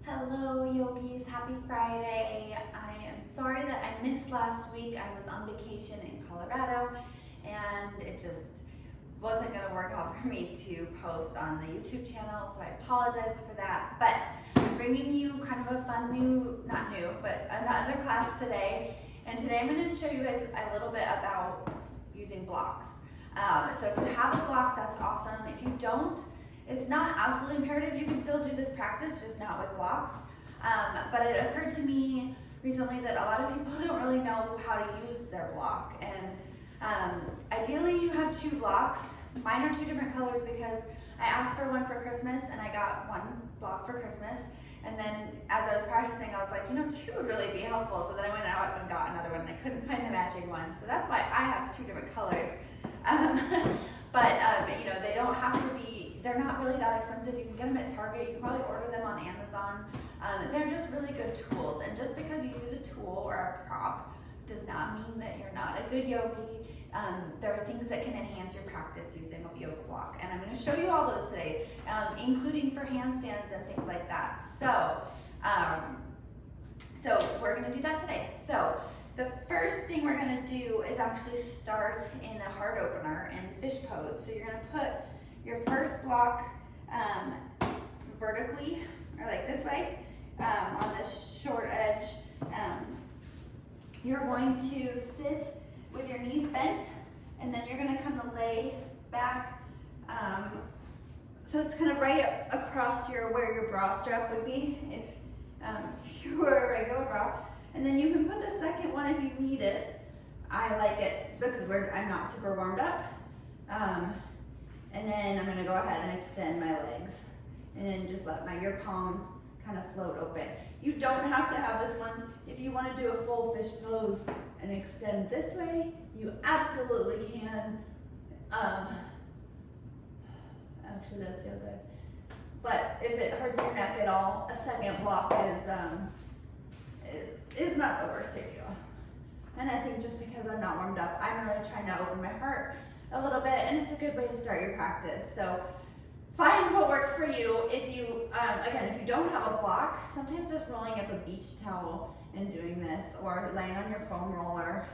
Hello yogis, happy Friday. I am sorry that I missed last week. I was on vacation in Colorado and it just wasn't gonna work out for me to post on the YouTube channel, so I apologize for that. But I'm bringing you kind of a fun but another class today. And today I'm gonna show you guys a little bit about using blocks. So if you have a block, that's awesome. If you don't, it's not absolutely imperative. You can still do this practice, just not with blocks. But it occurred to me recently that a lot of people don't really know how to use their block. And ideally you have two blocks. Mine are two different colors because I asked for one for Christmas and I got one block for Christmas. And then as I was practicing, I was like, two would really be helpful. So then I went out and got another one and I couldn't find a matching one. So that's why I have two different colors. But they don't have to be, they're not really that expensive. You can get them at Target. You can probably order them on Amazon. They're just really good tools. And just because you use a tool or a prop does not mean that you're not a good yogi. There are things that can enhance your practice using a yoga block. And I'm going to show you all those today, including for handstands and things like that. So we're going to do that today. So the first thing we're going to do is actually start in a heart opener in fish pose. So you're going to put your first block vertically, or like this way, on the short edge. You're going to sit with your knees bent, and then you're going to kind of lay back. So it's kind of right across where your bra strap would be if you were a regular bra. And then you can put the second one if you need it. I like it because I'm not super warmed up. And then I'm going to go ahead and extend my legs, and then just let your palms kind of float open. You don't have to have this one. If you want to do a full fish pose and extend this way, you absolutely can. Actually, that's so good. But if it hurts your neck at all, a second block is not the worst to do. And I think just because I'm not warmed up, I'm really trying to open my heart a little bit, and it's a good way to start your practice. So find what works for you. If you, again, if you don't have a block, sometimes just rolling up a beach towel and doing this, or laying on your foam roller.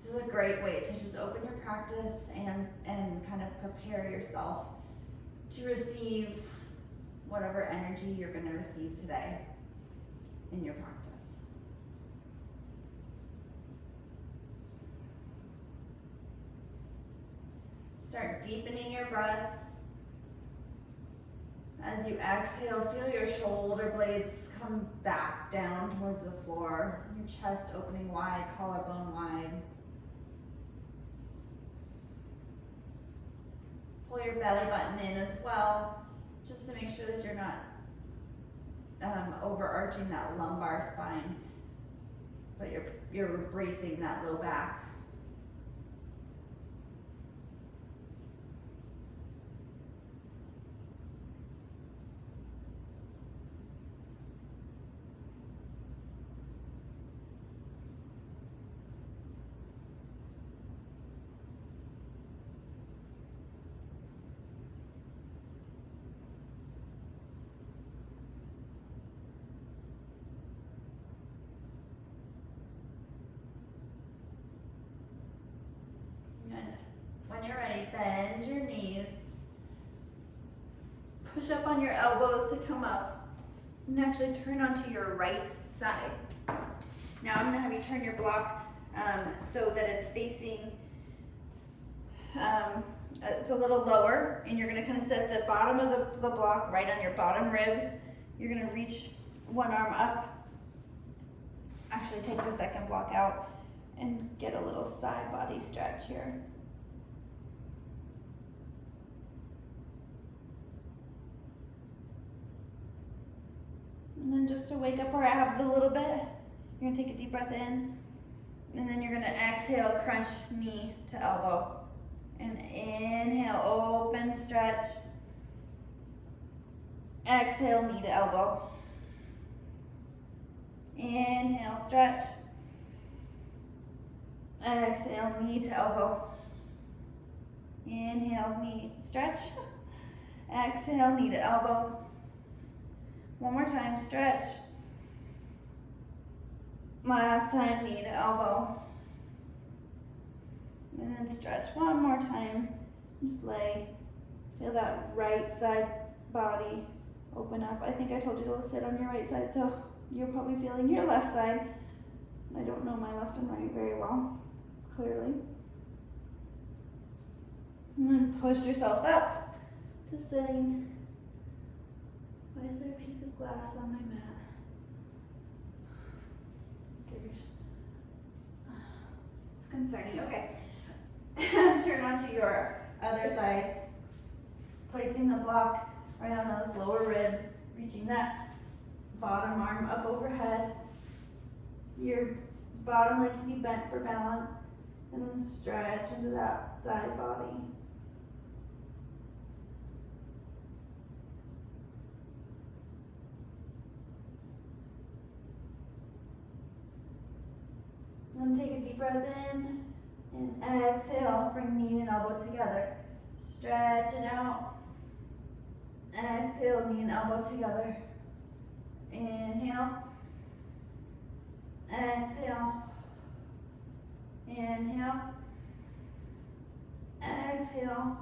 This is a great way to just open your practice and kind of prepare yourself to receive whatever energy you're going to receive today in your practice. Start deepening your breaths. As you exhale, feel your shoulder blades come back down towards the floor. Your chest opening wide, collarbone wide. Pull your belly button in as well, just to make sure that you're not overarching that lumbar spine, but you're bracing that low back. When you're ready, bend your knees. Push up on your elbows to come up. And actually turn onto your right side. Now I'm going to have you turn your block so that it's facing, it's a little lower. And you're going to kind of set the bottom of the block right on your bottom ribs. You're going to reach one arm up. Actually take the second block out and get a little side body stretch here. And then just to wake up our abs a little bit, you're gonna take a deep breath in, and then you're gonna exhale, crunch knee to elbow. And inhale, open, stretch. Exhale, knee to elbow. Inhale, stretch. Exhale, knee to elbow. Inhale, knee, stretch. Exhale, knee to elbow. One more time, stretch. Last time, knee to elbow. And then stretch one more time. Just lay. Feel that right side body open up. I think I told you to sit on your right side, so you're probably feeling your left side. I don't know my left and right very well, clearly. And then push yourself up to sitting. Why is there a piece of glass on my mat? It's concerning. Okay. Turn onto your other side, placing the block right on those lower ribs, reaching that bottom arm up overhead. Your bottom leg can be bent for balance, and then stretch into that side body. Then take a deep breath in and exhale. Bring knee and elbow together. Stretch it out. Exhale, knee and elbow together. Inhale. Exhale. Inhale. Exhale.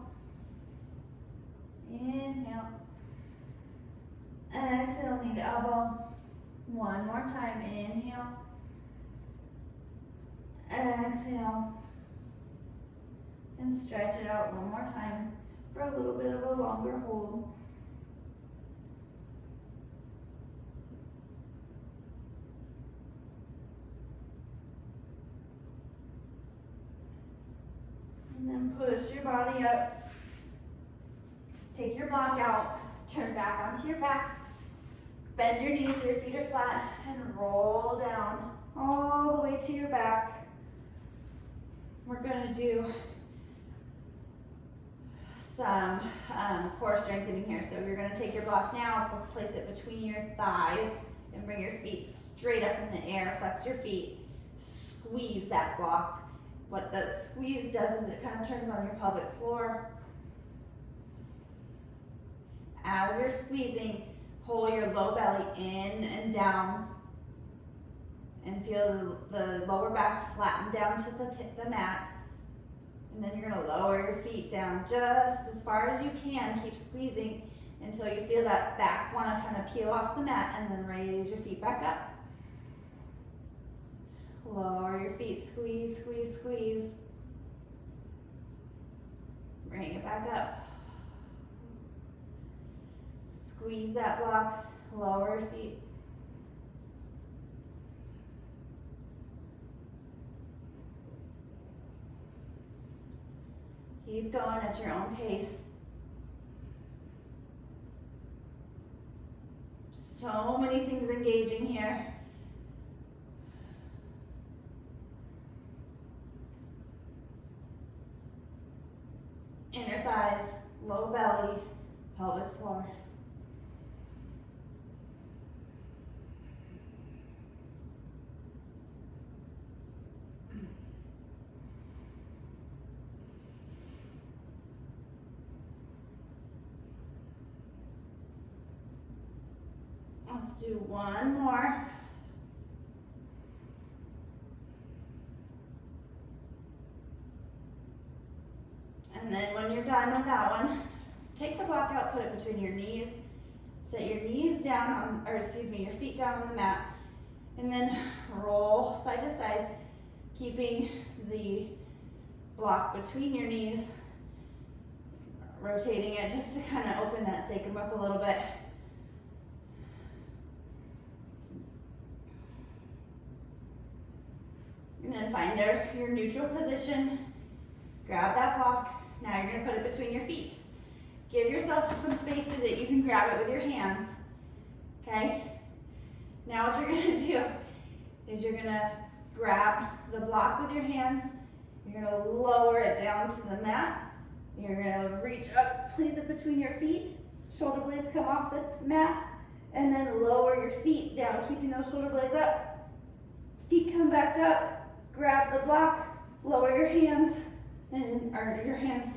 Inhale. Exhale, knee to elbow. One more time. Inhale. Exhale. And stretch it out one more time for a little bit of a longer hold. And then push your body up. Take your block out. Turn back onto your back. Bend your knees so your feet are flat and roll down all the way to your back. We're going to do some core strengthening here. So you're going to take your block now, place it between your thighs, and bring your feet straight up in the air. Flex your feet. Squeeze that block. What the squeeze does is it kind of turns on your pelvic floor. As you're squeezing, pull your low belly in and down. And feel the lower back flatten down to the mat. And then you're going to lower your feet down just as far as you can. Keep squeezing until you feel that back want to kind of peel off the mat, and then raise your feet back up. Lower your feet, squeeze, squeeze, squeeze. Bring it back up. Squeeze that block, lower your feet. Keep going at your own pace. So many things engaging here. Inner thighs, low belly, pelvic floor. Let's do one more. And then when you're done with that one, take the block out, put it between your knees. Set your knees down on, or excuse me, your feet down on the mat. And then roll side to side, keeping the block between your knees. Rotating it just to kind of open that sacrum up a little bit. And then find your neutral position. Grab that block. Now you're going to put it between your feet. Give yourself some space so that you can grab it with your hands. Okay? Now what you're going to do is you're going to grab the block with your hands. You're going to lower it down to the mat. You're going to reach up, place it between your feet. Shoulder blades come off the mat. And then lower your feet down, keeping those shoulder blades up. Feet come back up. Grab the block, lower your hands, or your hands,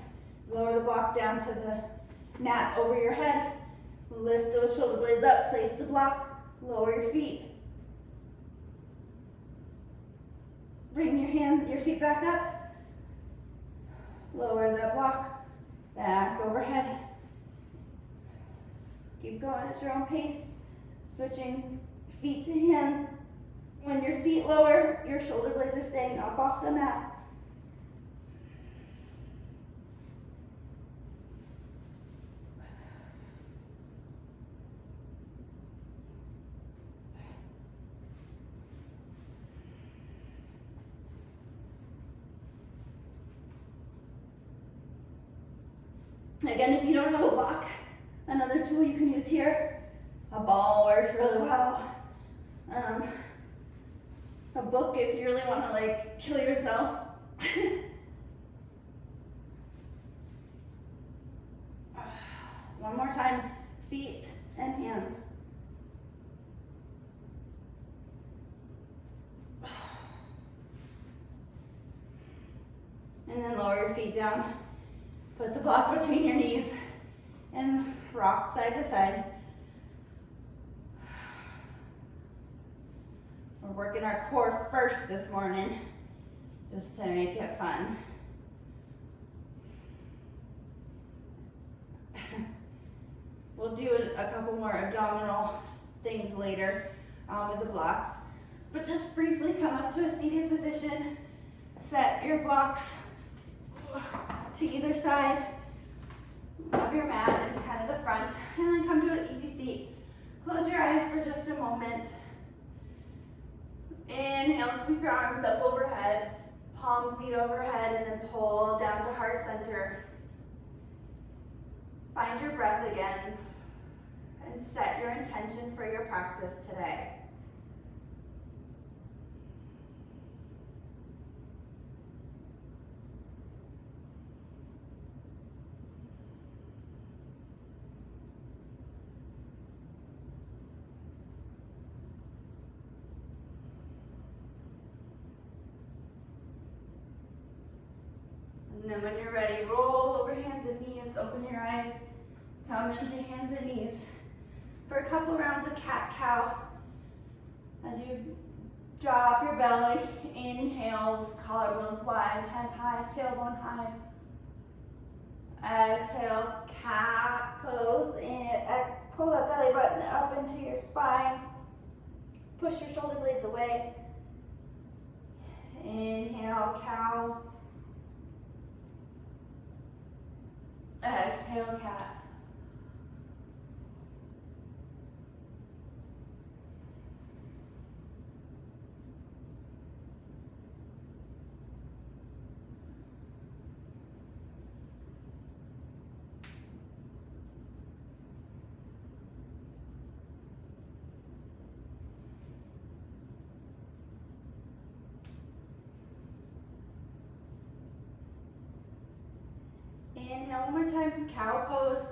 lower the block down to the mat over your head. Lift those shoulder blades up, place the block, lower your feet. Bring your feet back up. Lower that block, back overhead. Keep going at your own pace. Switching feet to hands. When your feet lower, your shoulder blades are staying up off the mat. Again, if you don't have a block, another tool you can use here, a ball works really well. A book if you really want to like kill yourself. One more time, feet and hands. And then lower your feet down. Put the block between your knees and rock side to side. We're working our core first this morning, just to make it fun. We'll do a couple more abdominal things later with the blocks. But just briefly come up to a seated position. Set your blocks to either side of your mat and kind of the front, and then come to an easy seat. Close your eyes for just a moment. Inhale, sweep your arms up overhead, palms meet overhead, and then pull down to heart center. Find your breath again, and set your intention for your practice today. And then when you're ready, roll over hands and knees, open your eyes, come into hands and knees for a couple rounds of cat-cow. As you drop your belly, inhale, collarbones wide, head high, tailbone high. Exhale, cat pose, and pull that belly button up into your spine. Push your shoulder blades away. Inhale, cow. Exhale, cat. Inhale one more time, cow pose.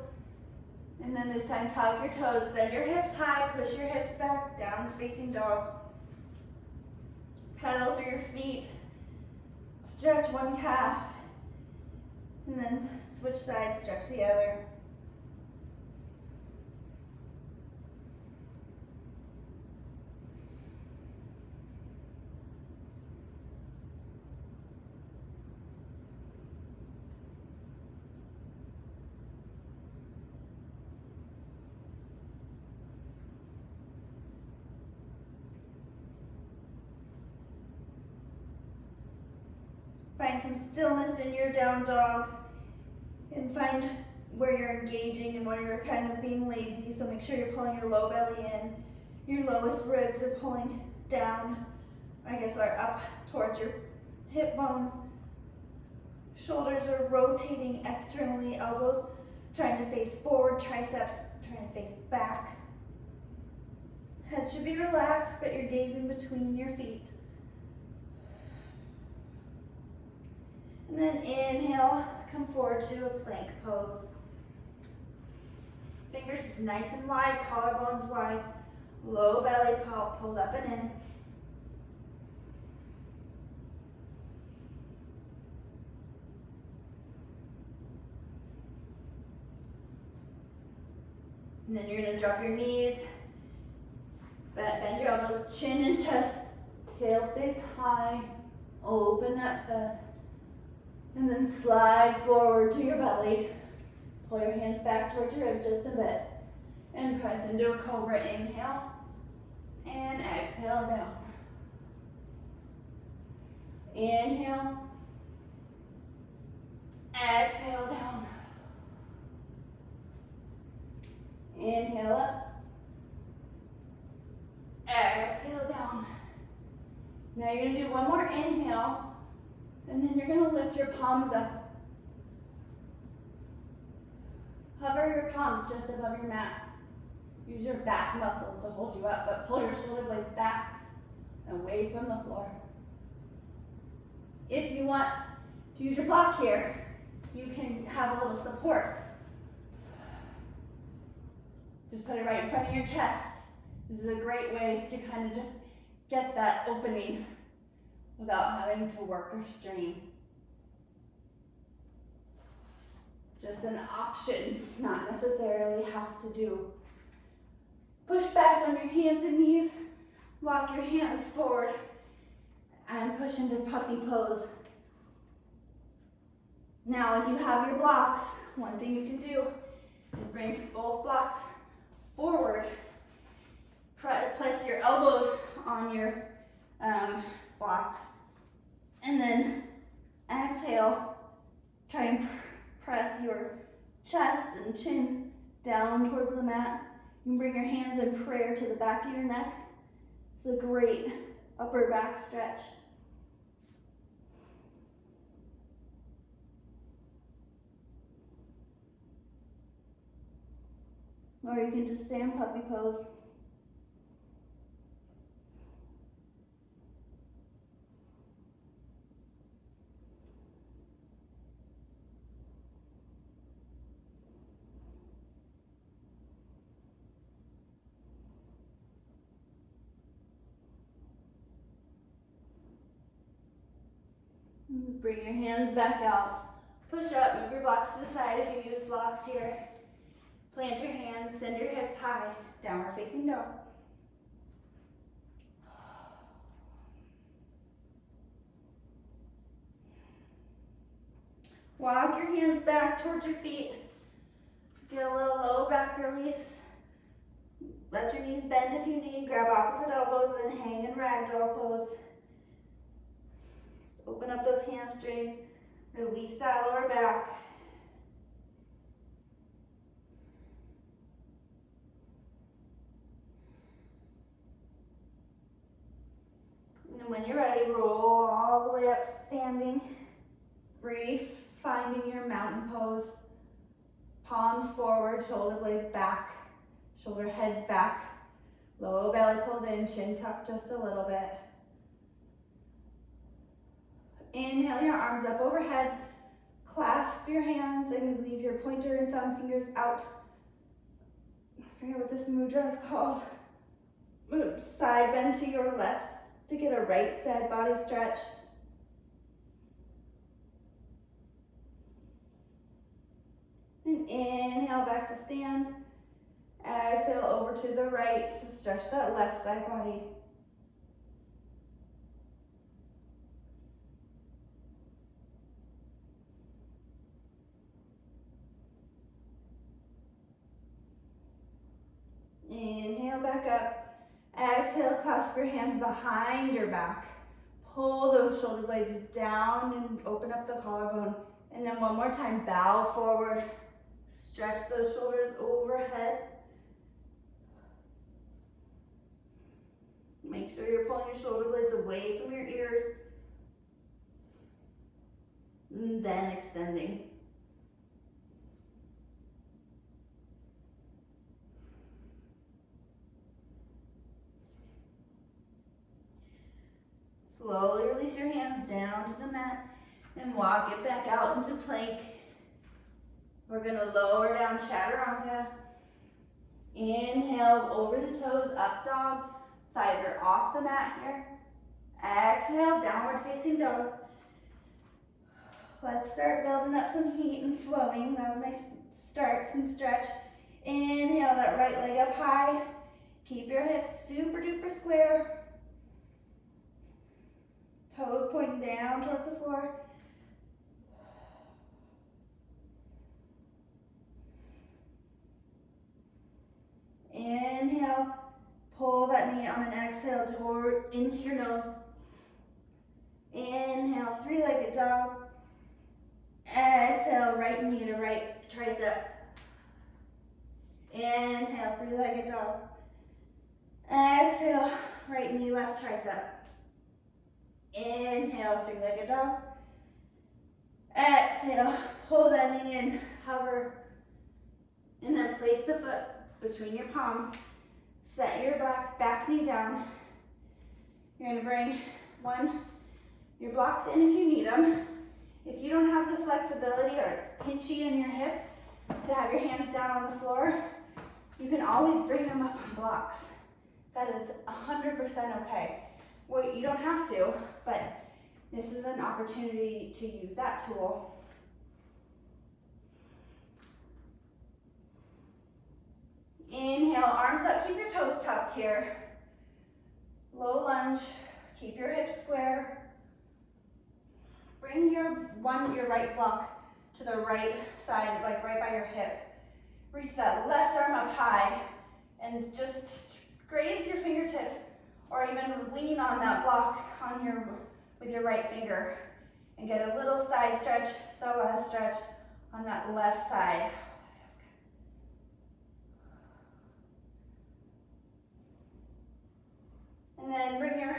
And then this time, tuck your toes, send your hips high, push your hips back, down facing dog. Pedal through your feet, stretch one calf, and then switch sides, stretch the other. Find some stillness in your down dog and find where you're engaging and where you're kind of being lazy. So make sure you're pulling your low belly in. Your lowest ribs are pulling down, are up towards your hip bones. Shoulders are rotating externally, elbows trying to face forward, triceps trying to face back. Head should be relaxed, but you're gazing between your feet. And then inhale, come forward to a plank pose. Fingers nice and wide, collarbones wide, low belly pulled up and in. And then you're gonna drop your knees, bend your elbows, chin and chest, tail stays high, open that chest. And then slide forward to your belly. Pull your hands back towards your ribs just a bit. And press into a cobra, inhale. And exhale down. Inhale. Exhale down. Inhale up. Exhale down. Now you're going to do one more inhale, and then you're going to lift your palms up. Hover your palms just above your mat. Use your back muscles to hold you up, but pull your shoulder blades back, away from the floor. If you want to use your block here, you can have a little support. Just put it right in front of your chest. This is a great way to kind of just get that opening without having to work or strain. Just an option, not necessarily have to do. Push back on your hands and knees. Walk your hands forward and push into puppy pose. Now, if you have your blocks, one thing you can do is bring both blocks forward. Place your elbows on your blocks. And then exhale. Try and press your chest and chin down towards the mat. You can bring your hands in prayer to the back of your neck. It's a great upper back stretch. Or you can just stay in puppy pose. Bring your hands back out. Push up, move your blocks to the side if you use blocks here. Plant your hands, send your hips high, downward facing dog. Walk your hands back towards your feet. Get a little low back release. Let your knees bend if you need. Grab opposite elbows and hang in ragdoll pose. Open up those hamstrings. Release that lower back. And when you're ready, roll all the way up to standing. Breathe, finding your mountain pose. Palms forward, shoulder blades back, shoulder heads back. Low belly pulled in, chin tucked just a little bit. Inhale your arms up overhead. Clasp your hands and leave your pointer and thumb fingers out. I forget what this mudra is called. Side bend to your left to get a right side body stretch. And inhale back to stand. Exhale over to the right to stretch that left side body. Inhale back up. Exhale, clasp your hands behind your back. Pull those shoulder blades down and open up the collarbone. And then one more time, bow forward. Stretch those shoulders overhead. Make sure you're pulling your shoulder blades away from your ears. And then extending. Slowly release your hands down to the mat and walk it back out into plank. We're going to lower down chaturanga. Inhale over the toes, up dog. Thighs are off the mat here. Exhale, downward facing dog. Let's start building up some heat and flowing. That was a nice start and stretch. Inhale that right leg up high. Keep your hips super duper square. Toes pointing down towards the floor. Inhale, pull that knee on an exhale toward into your nose. Inhale, three-legged dog. Exhale, right knee to right tricep. Inhale, three-legged dog. Exhale, right knee, left tricep. Inhale, three-legged dog. Exhale, pull that knee in, hover, and then place the foot between your palms. Set your back knee down. You're gonna bring your blocks in if you need them. If you don't have the flexibility or it's pinchy in your hip to have your hands down on the floor, you can always bring them up on blocks. That is 100% okay. Well, you don't have to, but this is an opportunity to use that tool. Inhale, arms up, keep your toes tucked here. Low lunge, keep your hips square. Bring your right block to the right side, like right by your hip. Reach that left arm up high and just graze your fingertips or even lean on that block with your right finger and get a little side stretch, psoas stretch on that left side. And then bring your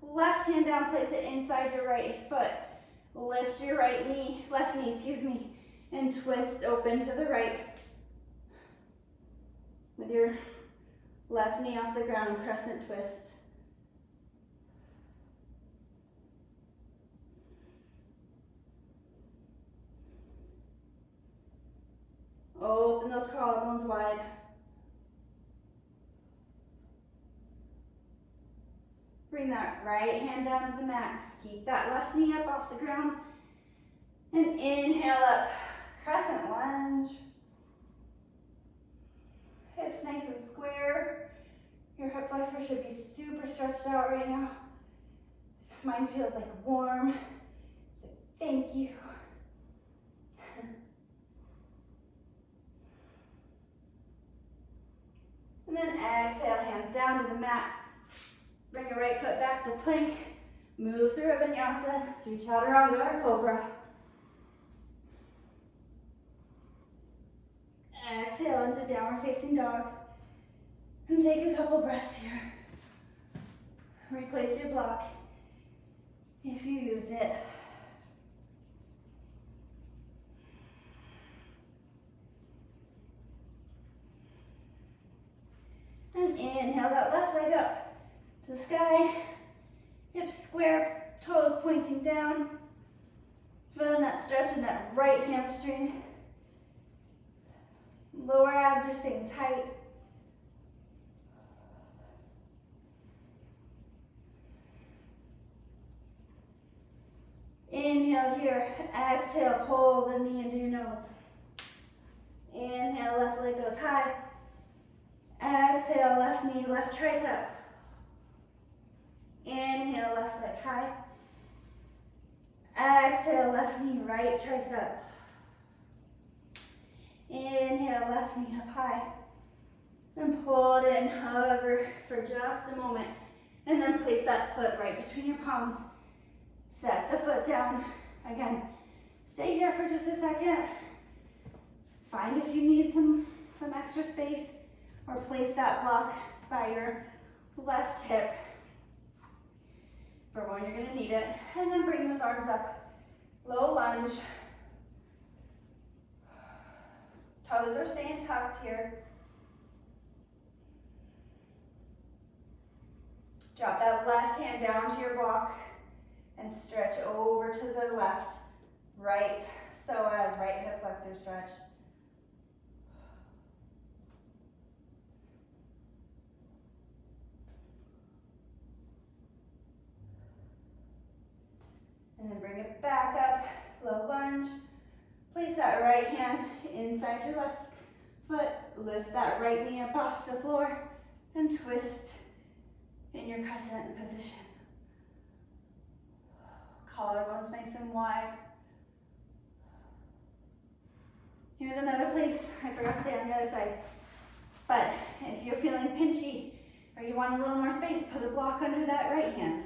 left hand down, place it inside your right foot. Lift your left knee, and twist open to the right. With your left knee off the ground, crescent twist. Open those collarbones wide. Bring that right hand down to the mat. Keep that left knee up off the ground. And inhale up, crescent lunge. Hips nice and square. Your hip flexor should be super stretched out right now. Mine feels like warm. So thank you. And then exhale, hands down to the mat. Bring your right foot back to plank. Move through a vinyasa, through chaturanga or cobra. Exhale into downward facing dog. And take a couple breaths here. Replace your block if you used it. And inhale that left leg up to the sky. Hips square, toes pointing down. Feeling that stretch in that right hamstring. Lower abs are staying tight. Inhale here, exhale, pull the knee into your nose. Inhale, left leg goes high. Exhale, left knee, left tricep. Inhale, left leg high. Exhale, left knee, right tricep. Inhale, left knee up high. And pull it in, hover for just a moment. And then place that foot right between your palms. Set the foot down. Again, stay here for just a second. Find if you need some extra space, or place that block by your left hip for when you're gonna need it. And then bring those arms up. Low lunge. Toes are staying tucked here. Drop that left hand down to your block and stretch over to the left, right, psoas, right hip flexor stretch. And then bring it back up, low lunge. Place that right hand inside your left foot, Lift that right knee up off the floor and twist in your crescent position. Collarbones nice and wide. Here's another place. I forgot to stay on the other side. But if you're feeling pinchy or you want a little more space, put a block under that right hand.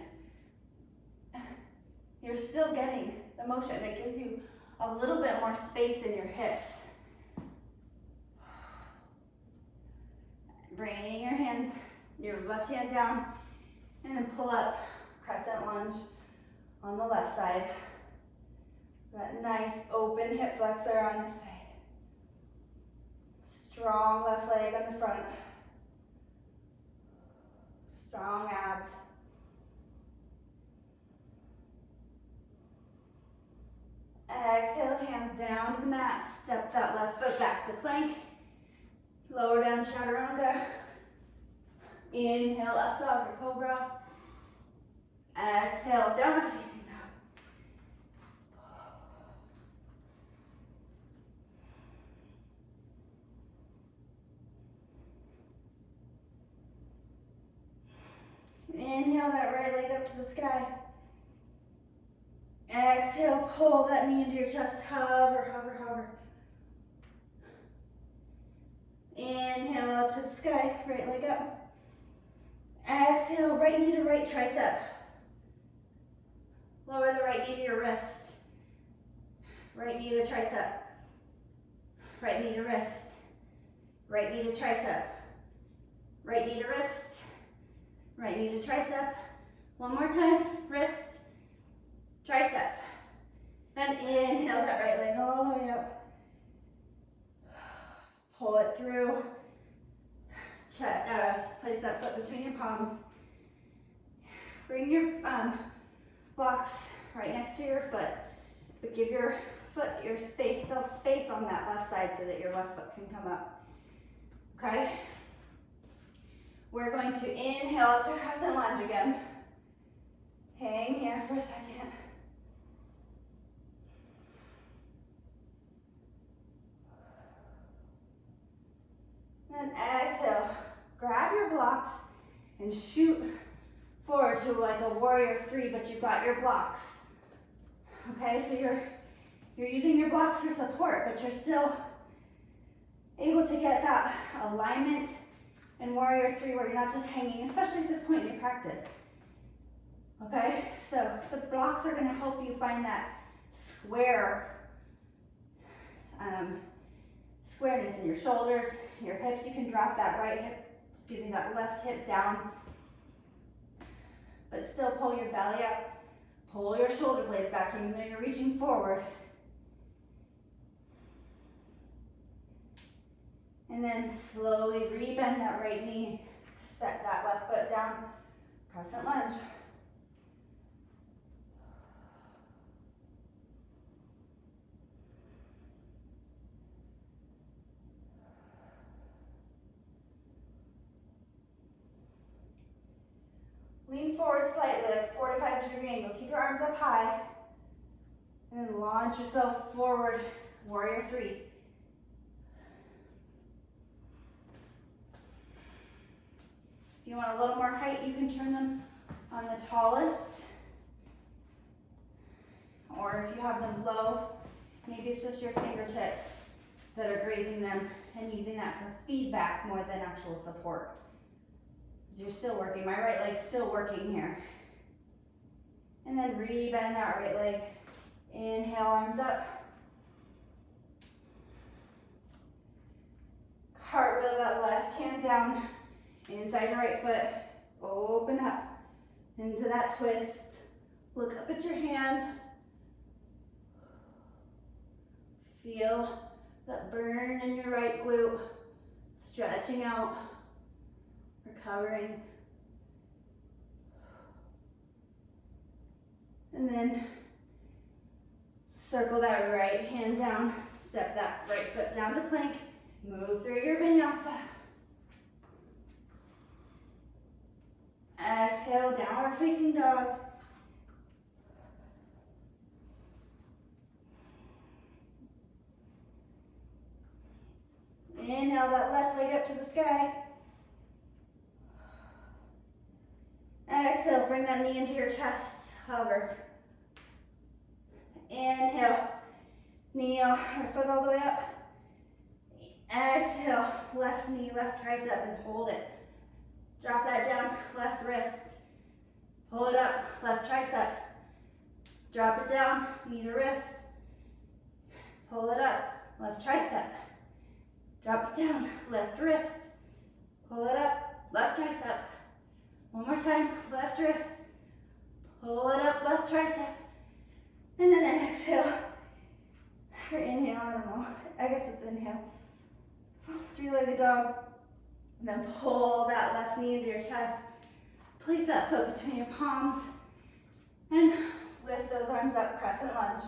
You're still getting the motion. It gives you a little bit more space in your hips. Bring your hands, your left hand down, and then pull up, crescent lunge on the left side. That nice open hip flexor on this side. Strong left leg on the front. Strong abs. Exhale, hands down to the mat. Step that left foot back to plank. Lower down, chaturanga. Inhale, up dog or cobra. Exhale, downward facing dog. Inhale that right leg up to the sky. Exhale, pull that knee into your chest. Hover, hover, hover. Inhale up to the sky, right leg up. Exhale, right knee to right tricep. Lower the right knee to your wrist. Right knee to tricep. Right knee to wrist. Right knee to tricep. Right knee to wrist. Right knee to tricep. One more time, wrist, tricep. And inhale that right leg all the way up. Pull it through. Place that foot between your palms. Bring your blocks right next to your foot. But give your foot self space on that left side so that your left foot can come up. Okay? We're going to inhale up to crescent lunge again. Hang here for a second. Then exhale. Grab your blocks and shoot forward to like a warrior three, but you've got your blocks. Okay, so you're using your blocks for support, but you're still able to get that alignment in warrior three where you're not just hanging, especially at this point in your practice. Okay, so the blocks are gonna help you find that squareness in your shoulders, your hips. You can drop that that left hip down, but still pull your belly up, pull your shoulder blades back even though you're reaching forward. And then slowly rebend that right knee, set that left foot down, crescent lunge. Lean forward slightly, like 45-degree angle. Keep your arms up high. And then launch yourself forward, warrior three. If you want a little more height, you can turn them on the tallest. Or if you have them low, maybe it's just your fingertips that are grazing them and using that for feedback more than actual support. You're still working. My right leg's still working here. And then rebend that right leg. Inhale, arms up. Cartwheel that left hand down. Inside your right foot. Open up into that twist. Look up at your hand. Feel that burn in your right glute. Stretching out. Recovering. And then circle that right hand down, step that right foot down to plank, move through your vinyasa. Exhale, downward facing dog. Inhale that left bring that knee into your chest, hover. Inhale, knee or foot all the way up. Exhale, left knee, left tricep, and hold it. Drop that down, left wrist. Pull it up, left tricep. Drop it down, knee to wrist. Pull it up, left tricep. Drop it down, left wrist. Pull it up, left tricep. One more time, left wrist. Pull it up, left tricep. And then exhale. Or inhale, I don't know. I guess it's inhale. Three-legged dog. And then pull that left knee into your chest. Place that foot between your palms. And lift those arms up, crescent lunge.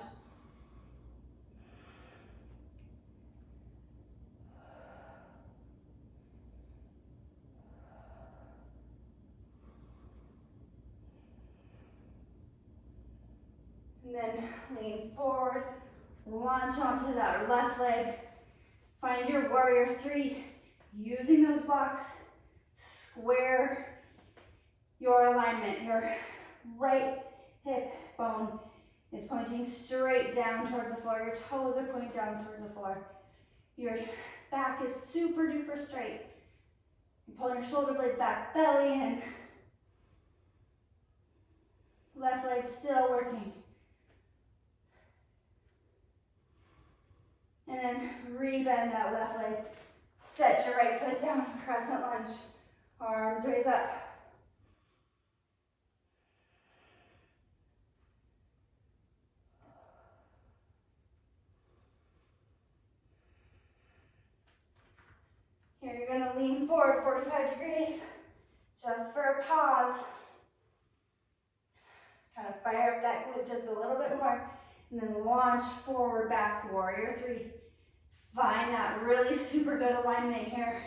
And then lean forward, launch onto that left leg. Find your warrior three. Using those blocks, square your alignment. Your right hip bone is pointing straight down towards the floor. Your toes are pointing down towards the floor. Your back is super duper straight. You pull your shoulder blades back, belly in. Left leg still working. And then rebend that left leg. Set your right foot down, crescent lunge. Arms raise up. Here you're going to lean forward 45 degrees, just for a pause. Kind of fire up that glute just a little bit more, and then launch forward, back, warrior three. Find that really super good alignment here.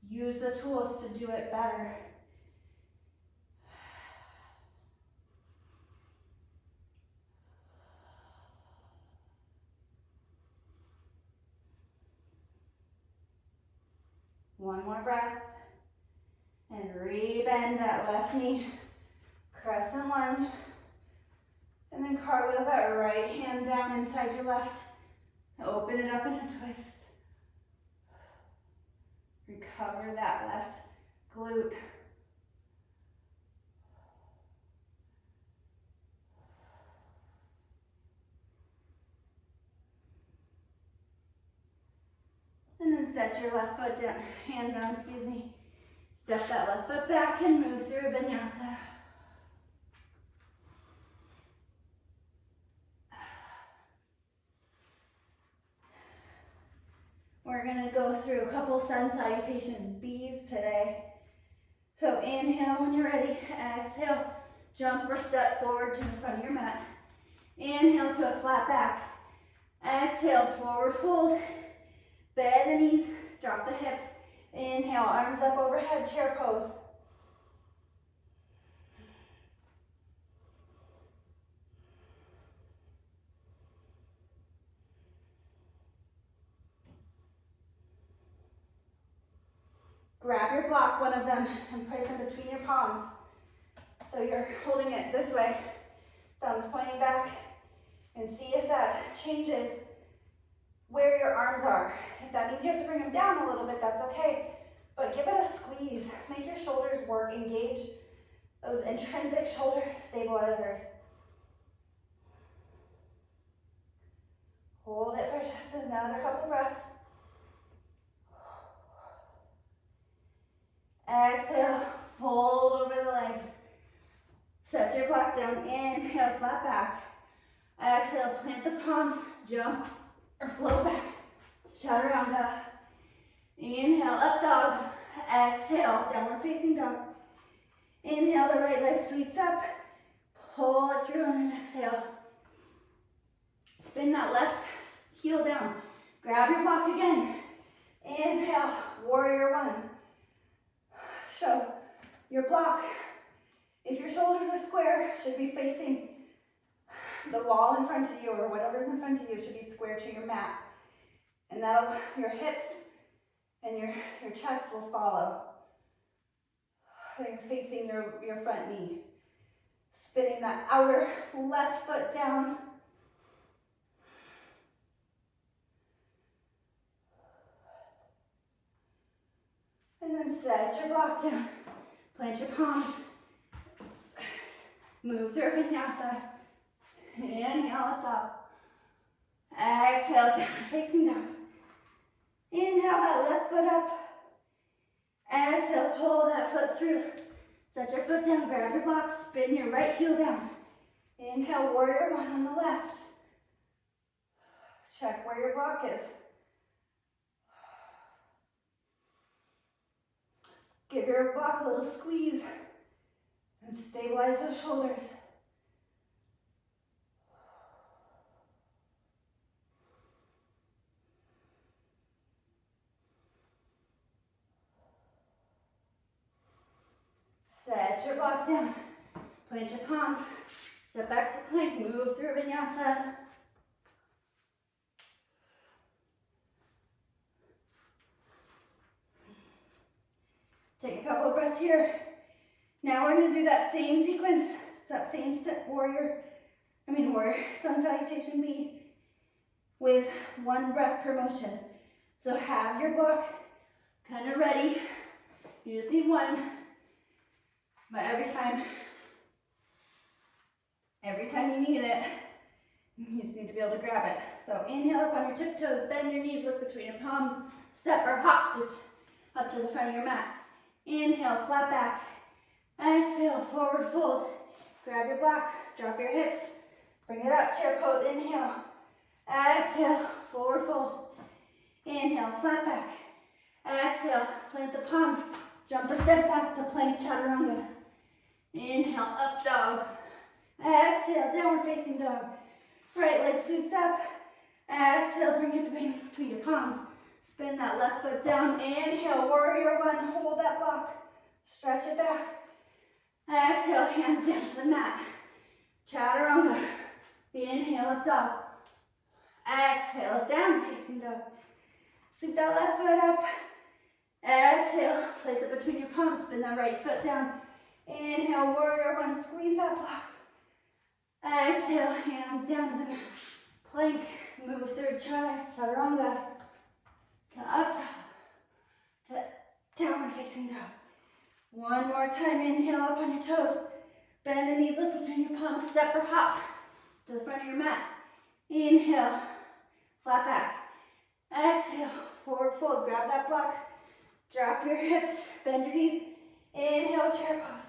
Use the tools to do it better. One more breath. And rebend that left knee. Crescent lunge. And then cartwheel that right hand down inside your left. Open it up in a twist. Recover that left glute. And then set your left foot down, hand down, excuse me. Step that left foot back and move through a vinyasa. We're gonna go through a couple sun salutation B's today. So inhale when you're ready, exhale, jump or step forward to the front of your mat. Inhale to a flat back. Exhale, forward fold. Bend the knees, drop the hips. Inhale, arms up overhead, chair pose. Grab your block, one of them, and place them between your palms. So you're holding it this way, thumbs pointing back, and see if that changes where your arms are. If that means you have to bring them down a little bit, that's okay. But give it a squeeze. Make your shoulders work. Engage those intrinsic shoulder stabilizers. Hold it for just another couple breaths. Exhale, fold over the legs. Set your block down. Inhale, flat back. Exhale, plant the palms, jump or float back. Chaturanga. Inhale, up dog. Exhale, downward facing dog. Inhale, the right leg sweeps up. Pull it through and then exhale. Spin that left heel down. Grab your block again. Inhale, warrior one. So your block, if your shoulders are square, should be facing the wall in front of you, or whatever's in front of you should be square to your mat. And that'll, your hips and your chest will follow. You're facing your front knee. Spinning that outer left foot down. And then set your block down. Plant your palms. Move through vinyasa. Inhale up top. Exhale down, facing down. Inhale that left foot up. Exhale, pull that foot through. Set your foot down, grab your block, spin your right heel down. Inhale, warrior one on the left. Check where your block is. Give your block a little squeeze and stabilize those shoulders. Set your block down. Plant your palms. Step back to plank. Move through vinyasa. Take a couple of breaths here. Now we're going to do that same sequence, that same warrior, sun salutation B with one breath per motion. So have your block kind of ready. You just need one. But every time you need it, you just need to be able to grab it. So inhale up on your tiptoes, bend your knees, look between your palms, step or hop up to the front of your mat. Inhale, flat back. Exhale, forward fold. Grab your block, drop your hips, bring it up, chair pose, inhale. Exhale, forward fold. Inhale, flat back. Exhale, plant the palms, jump or step back to plank chaturanga. Inhale, up dog. Exhale, downward facing dog. Right leg sweeps up. Exhale, bring it between your palms. Spin that left foot down. Inhale, warrior one. Hold that block. Stretch it back. Exhale, hands down to the mat. Chaturanga. Inhale, up dog. Exhale, down facing dog. Sweep that left foot up. Exhale, place it between your palms. Spin that right foot down. Inhale, warrior one. Squeeze that block. Exhale, hands down to the mat. Plank. Move through chaturanga. To up dog. To downward facing dog. One more time. Inhale, up on your toes. Bend the knees, look between your palms. Step or hop to the front of your mat. Inhale, flat back. Exhale, forward fold. Grab that block. Drop your hips. Bend your knees. Inhale, chair pose.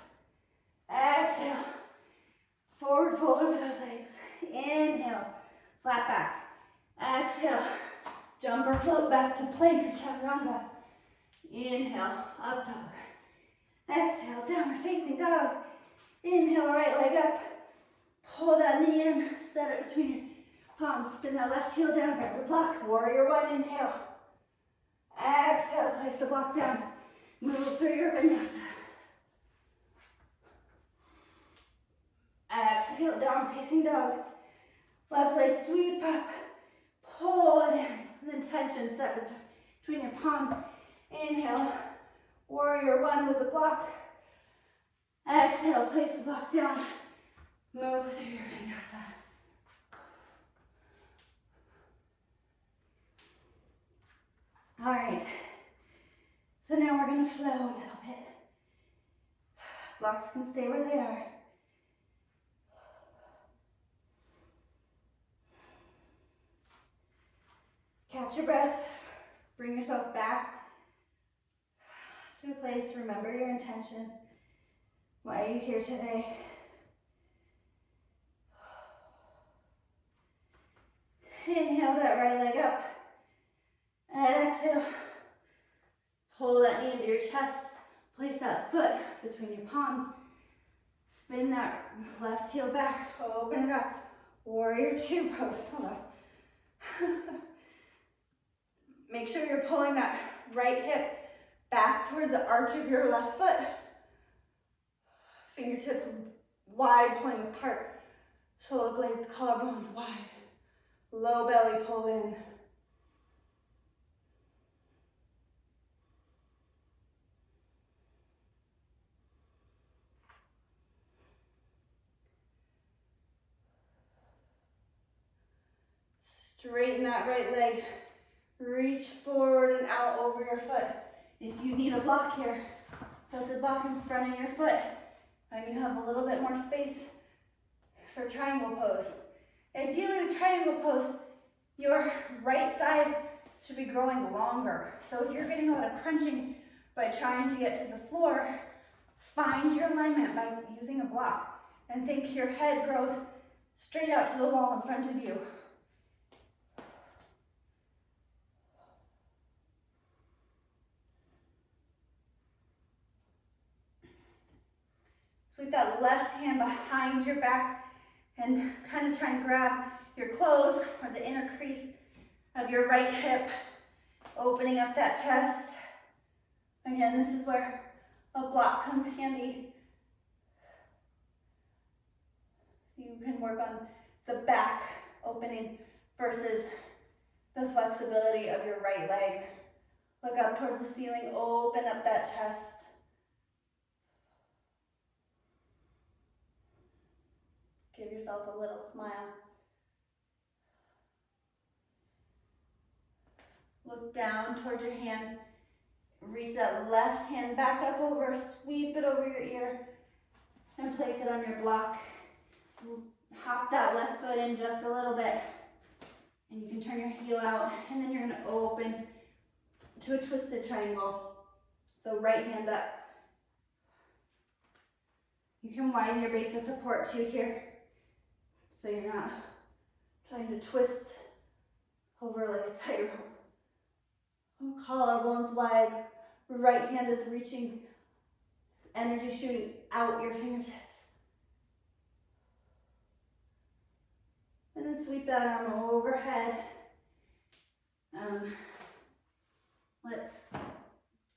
Exhale, forward fold over those legs. Inhale, flat back. Exhale, jump or float back to plank or chaturanga. Inhale, up dog. Exhale, downward facing dog. Inhale, right leg up. Pull that knee in, set it between your palms. Spin that left heel down, grab your block. Warrior one, inhale. Exhale, place the block down. Move through your vinyasa. Exhale, down facing dog. Left leg sweep up. Pull it in with intention, set between your palms. Inhale, warrior one with the block. Exhale, place the block down. Move through your vinyasa. All right, so now we're going to flow a little bit. Blocks can stay where they are. Catch your breath. Bring yourself back to a place. Remember your intention. Why are you here today? Inhale that right leg up. Exhale. Pull that knee into your chest. Place that foot between your palms. Spin that left heel back. Open it up. Warrior two pose. Hold on. Make sure you're pulling that right hip back towards the arch of your left foot. Fingertips wide, pulling apart. Shoulder blades, collarbones wide. Low belly pull in. Straighten that right leg. Reach forward and out over your foot. If you need a block here, place the block in front of your foot, and you have a little bit more space for triangle pose. Ideally, with triangle pose, your right side should be growing longer. So if you're getting a lot of crunching by trying to get to the floor, find your alignment by using a block, and think your head grows straight out to the wall in front of you. Sweep that left hand behind your back and kind of try and grab your clothes or the inner crease of your right hip, opening up that chest. Again, this is where a block comes handy. You can work on the back opening versus the flexibility of your right leg. Look up towards the ceiling, open up that chest. Give yourself a little smile. Look down towards your hand. Reach that left hand back up over, sweep it over your ear, and place it on your block. Hop that left foot in just a little bit, and you can turn your heel out, and then you're going to open to a twisted triangle. So right hand up. You can widen your base of support too here, so you're not trying to twist over like a tightrope. Collarbones wide, right hand is reaching, energy shooting out your fingertips. And then sweep that arm overhead. Let's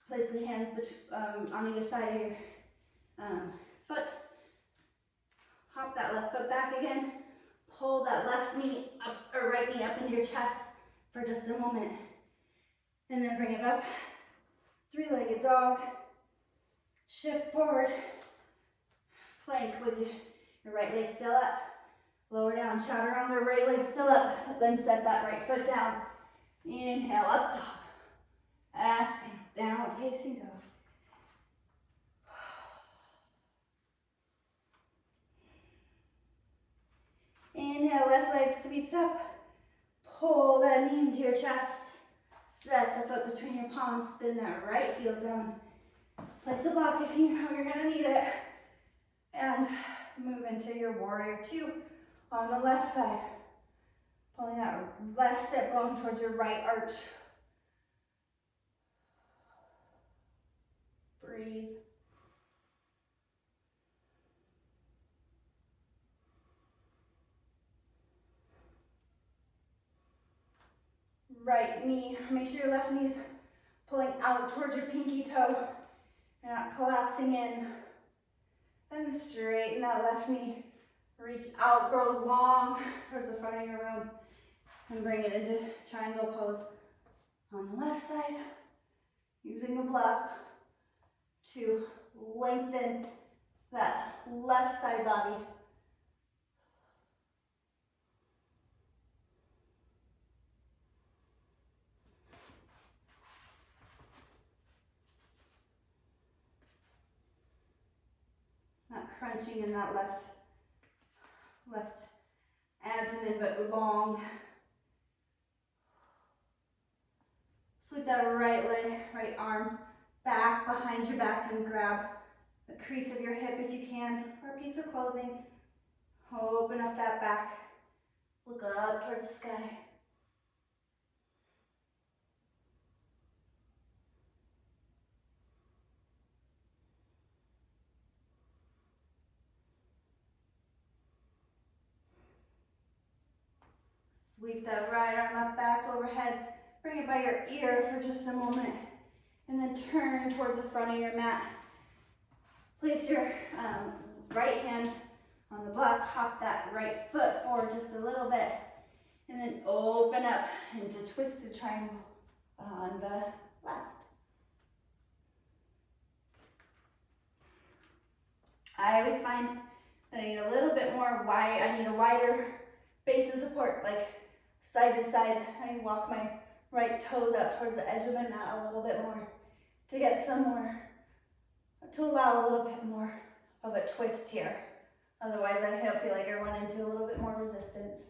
place the hands on either side of your foot. Hop that left foot back again. Pull that left knee up, or right knee up into your chest for just a moment. And then bring it up. Three-legged dog. Shift forward. Plank with your right leg still up. Lower down, chaturanga, right leg still up. Then set that right foot down. Inhale, up top. Exhale, downward facing dog. Inhale, left leg sweeps up. Pull that knee into your chest. Set the foot between your palms. Spin that right heel down. Place the block if you know you're going to need it. And move into your warrior two on the left side. Pulling that left sit bone towards your right arch. Breathe. Right knee, make sure your left knee is pulling out towards your pinky toe. You're not collapsing in. And straighten that left knee. Reach out, grow long towards the front of your room. And bring it into triangle pose. On the left side, using the block to lengthen that left side body. Not crunching in that left abdomen, but long. Sweep that right leg, right arm back behind your back and grab the crease of your hip if you can, or a piece of clothing. Open up that back. Look up towards the sky. Sweep that right arm up, back, overhead. Bring it by your ear for just a moment. And then turn towards the front of your mat. Place your right hand on the block. Hop that right foot forward just a little bit. And then open up into twisted triangle on the left. I always find that I need a little bit more wide. I need a wider base of support, like side to side. I walk my right toes out towards the edge of my mat a little bit more to get some more, to allow a little bit more of a twist here. Otherwise, I feel like I run into a little bit more resistance.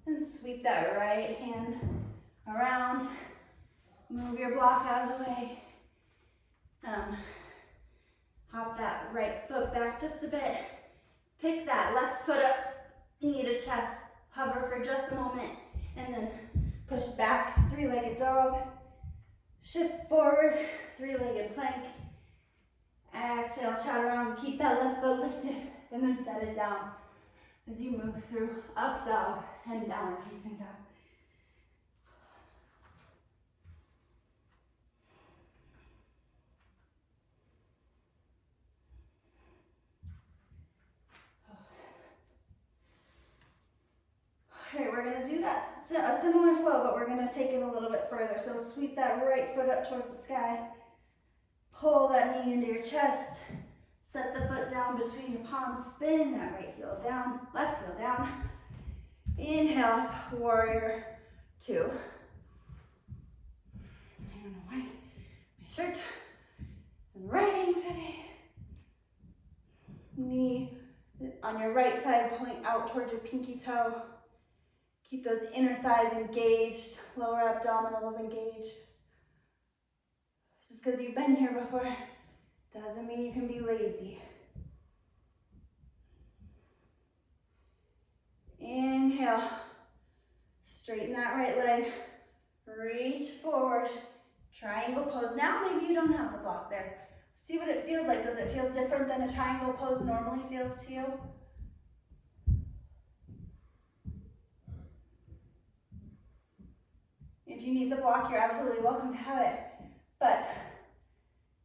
And sweep that right hand around. Move your block out of the way. Hop that right foot back just a bit. Pick that left foot up, knee to chest. Hover for just a moment, and then push back, three-legged dog. Shift forward, three-legged plank. Exhale, chaturanga. Keep that left foot lifted, and then set it down as you move through up dog and downward facing dog. All right, we're gonna do that, a similar flow, but we're gonna take it a little bit further. So sweep that right foot up towards the sky. Pull that knee into your chest. Set the foot down between your palms. Spin that right heel down, left heel down. Inhale up, warrior two. I don't know why my shirt is raining today. Knee on your right side pulling out towards your pinky toe. Keep those inner thighs engaged, lower abdominals engaged. Just because you've been here before doesn't mean you can be lazy. Inhale, straighten that right leg, reach forward, triangle pose. Now maybe you don't have the block there. See what it feels like. Does it feel different than a triangle pose normally feels to you? If you need the block, you're absolutely welcome to have it. But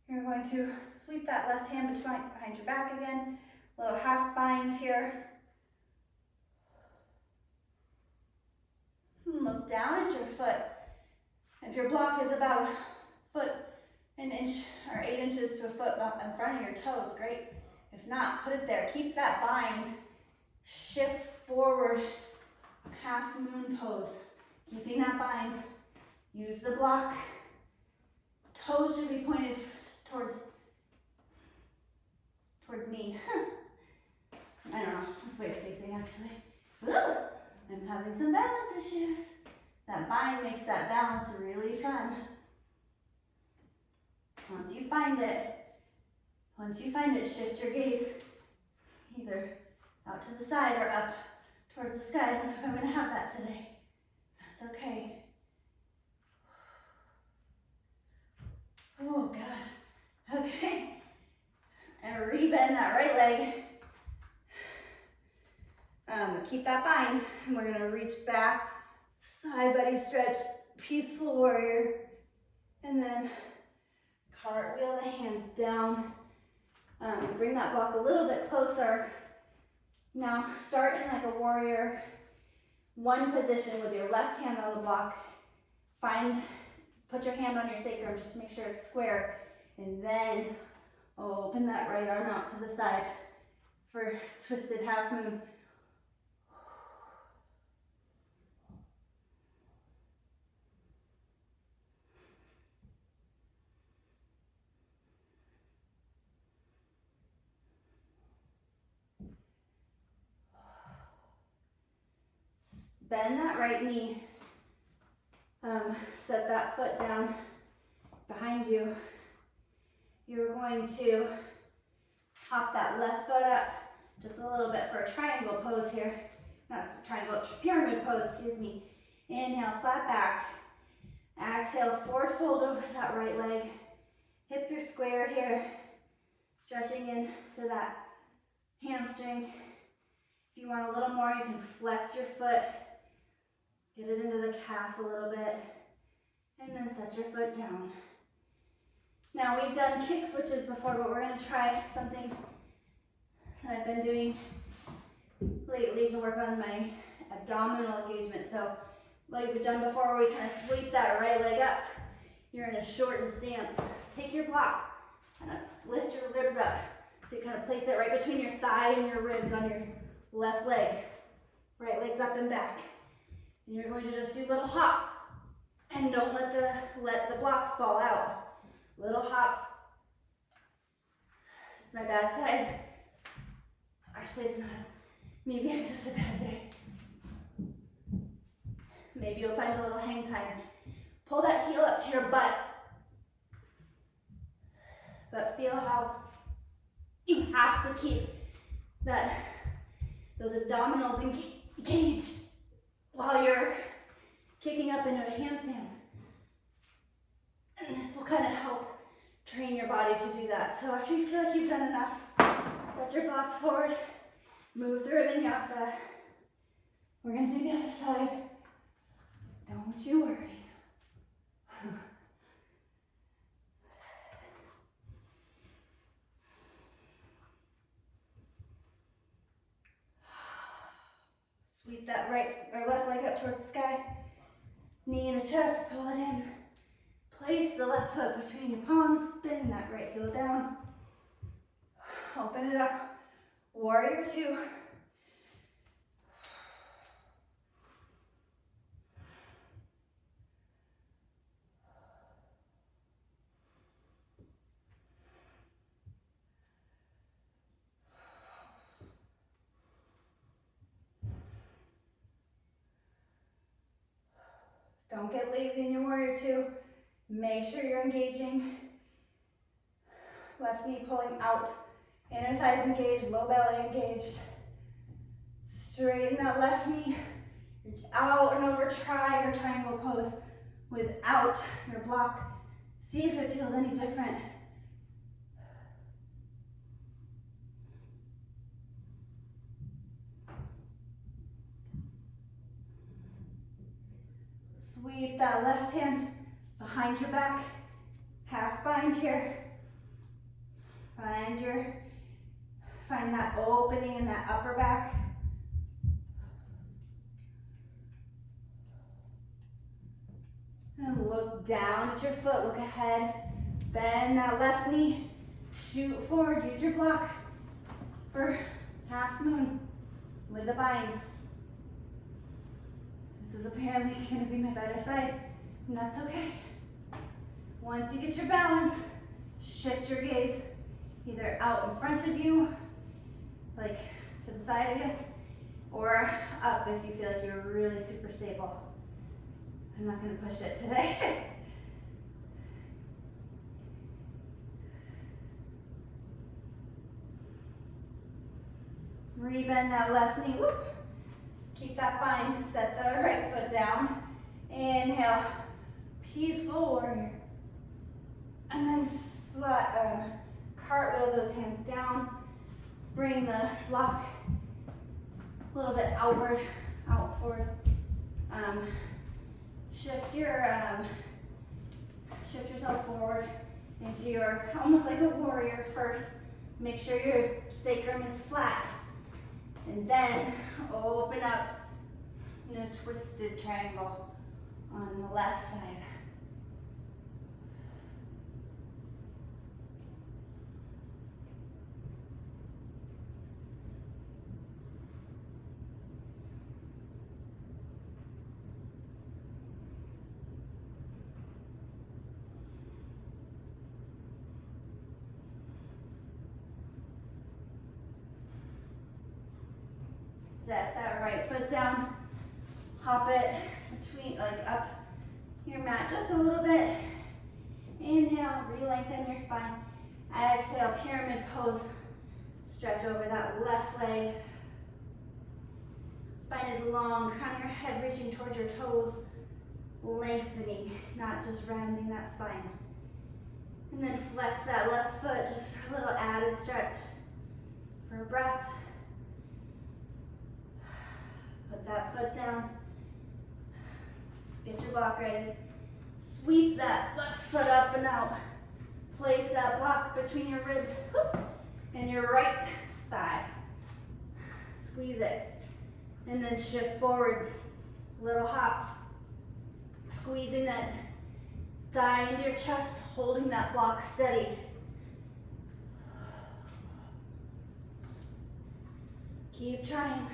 you're going to sweep that left hand behind your back again. A little half bind here. Look down at your foot. If your block is about a foot, an inch, or 8 inches to a foot in front of your toes, great. If not, put it there. Keep that bind. Shift forward, half moon pose. Keeping that bind. Use the block. Toes should be pointed towards me. I don't know which way it's facing actually. Ugh, I'm having some balance issues. That bind makes that balance really fun. Once you find it, shift your gaze either out to the side or up towards the sky. I don't know if I'm going to have that today. That's okay. Oh God. Okay. And rebend that right leg. Keep that bind. And we're going to reach back, side body stretch, peaceful warrior. And then cartwheel the hands down. Bring that block a little bit closer. Now start in like a warrior one position with your left hand on the block. Put your hand on your sacrum, just make sure it's square. And then open that right arm out to the side for twisted half moon. Bend that right knee. Set that foot down behind you. You're going to hop that left foot up just a little bit for a triangle pose here. Not triangle, pyramid pose, excuse me. Inhale, flat back. Exhale, forward fold over that right leg. Hips are square here. Stretching into that hamstring. If you want a little more, you can flex your foot. Get it into the calf a little bit, and then set your foot down. Now we've done kick switches before, but we're gonna try something that I've been doing lately to work on my abdominal engagement. So like we've done before, where we kind of sweep that right leg up. You're in a shortened stance. Take your block, kind of lift your ribs up. So you kind of place it right between your thigh and your ribs on your left leg. Right leg's up and back. And you're going to just do little hops. And don't let the block fall out. Little hops. It's my bad side. Actually, it's not. Maybe it's just a bad day. Maybe you'll find a little hang time. Pull that heel up to your butt. But feel how you have to keep those abdominals engaged while you're kicking up into a handstand. And this will kind of help train your body to do that. So after you feel like you've done enough, set your block forward, move through a vinyasa. We're going to do the other side. Don't you worry. Sweep that right or left leg up towards the sky. Knee in the chest, pull it in. Place the left foot between your palms, spin that right heel down. Open it up. Warrior two. Don't get lazy in your warrior two. Make sure you're engaging. Left knee pulling out. Inner thighs engaged, low belly engaged. Straighten that left knee. Reach out and over. Try your triangle pose without your block. See if it feels any different. Sweep that left hand behind your back. Half bind here. Find that opening in that upper back. And look down at your foot, look ahead. Bend that left knee. Shoot forward, use your block for half moon with the bind. This is apparently gonna be my better side, and that's okay. Once you get your balance, shift your gaze either out in front of you, like to the side, I guess, or up if you feel like you're really super stable. I'm not gonna push it today. Rebend that left knee, whoop. Keep that bind, set the right foot down. Inhale, peaceful warrior. And then cartwheel those hands down. Bring the block a little bit outward, out forward. Shift yourself forward into your, almost like a warrior first. Make sure your sacrum is flat. And then open up in a twisted triangle on the left side. Set that right foot down, hop it between, like up your mat just a little bit. Inhale, re-lengthen your spine. Exhale, pyramid pose. Stretch over that left leg. Spine is long, crown of your head reaching towards your toes, lengthening, not just rounding that spine. And then flex that left foot just for a little added stretch. For a breath. Put that foot down. Get your block ready. Sweep that left foot up and out. Place that block between your ribs and your right thigh. Squeeze it. And then shift forward. Little hop. Squeezing that thigh into your chest, holding that block steady. Keep trying.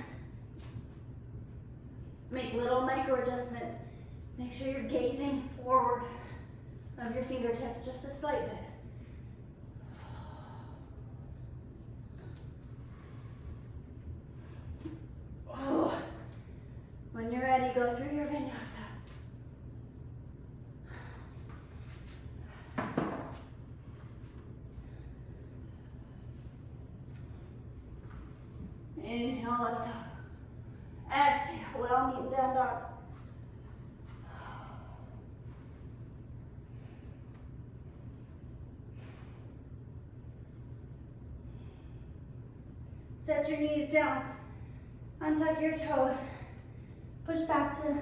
Make little micro adjustments. Make sure you're gazing forward of your fingertips just a slight bit. Oh. When you're ready, go through your vinyasa. Inhale up top. Exhale, well meeting down dog. Set your knees down. Untuck your toes. Push back to